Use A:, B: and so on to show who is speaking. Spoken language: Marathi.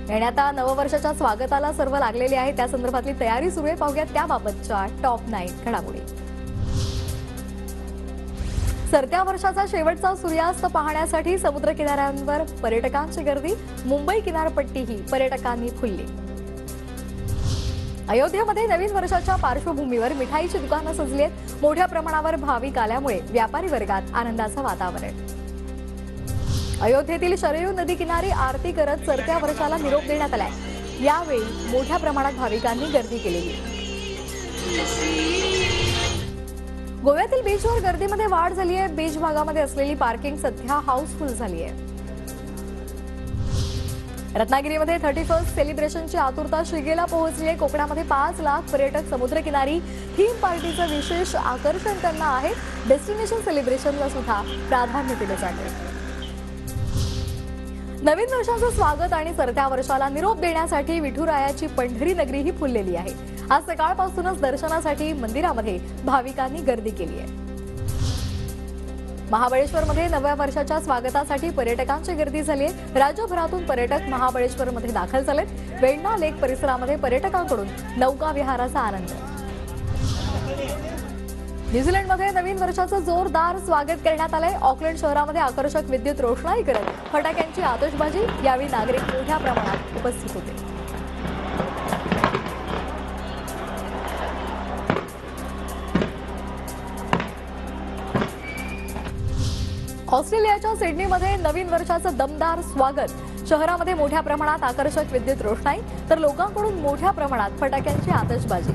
A: येणाऱ्या नववर्षाच्या स्वागताला सर्व लागलेले आहे, त्या संदर्भातली तयारी सुरू आहे. पाहूया त्याबाबतच्या टॉप 9 घडामोडी. सरत्या वर्षाचा शेवटचा सूर्यास्त पाहण्यासाठी समुद्र किनाऱ्यांवर पर्यटकांची गर्दी. मुंबई किनारपट्टीही पर्यटकांनी फुलली. अयोध्येमध्ये नवीन वर्षाच्या पार्श्वभूमीवर मिठाईची दुकानं सजली आहेत. मोठ्या प्रमाणावर भाविक आल्यामुळे व्यापारी वर्गात आनंदाचं वातावरण. अयोध्येतील शरयू नदी किनारी आरती करत सरत्या वर्षाला निरोप देण्यात आलाय. यावेळी मोठ्या प्रमाणात भाविकांनी गर्दी केलेली. गोव्यातील बीचवर गर्दीमध्ये वाढ झाली आहे. बीच भागामध्ये असलेली पार्किंग सध्या हाऊसफुल झाली आहे. रत्नागिरीमध्ये 31st सेलिब्रेशनची आतुरता शिगेला पोहोचली आहे. कोकणामध्ये 5 लाख पर्यटक समुद्रकिनारी. थीम पार्टीचं विशेष आकर्षण त्यांना आहे. डेस्टिनेशन सेलिब्रेशनला सुद्धा प्राधान्य दिलं जाते. नवीन वर्षाचं स्वागत आणि सरत्या वर्षाला निरोप देण्यासाठी विठुरायाची पंढरी नगरी ही फुललेली आहे. आज सकाळपासूनच दर्शनासाठी मंदिरामध्ये भाविकांनी गर्दी केली आहे. महाबळेश्वरमध्ये नव्या वर्षाच्या स्वागतासाठी पर्यटकांची गर्दी झाली आहे. राज्यभरातून पर्यटक महाबळेश्वरमध्ये दाखल झालेत. वेण्णा लेक परिसरामध्ये पर्यटकांकडून नौका विहाराचा आनंद. न्यूझीलंडमध्ये नवीन वर्षाचं जोरदार स्वागत करण्यात आलंय. ऑकलंड शहरामध्ये आकर्षक विद्युत रोषणाई करत फटाक्यांची आतषबाजी. यावेळी नागरिक मोठ्या प्रमाणात उपस्थित होते. ऑस्ट्रेलियाच्या सिडनीमध्ये नवीन वर्षाचं दमदार स्वागत. शहरामध्ये मोठ्या प्रमाणात आकर्षक विद्युत रोषणाई तर लोकांकडून मोठ्या प्रमाणात फटाक्यांची आतषबाजी.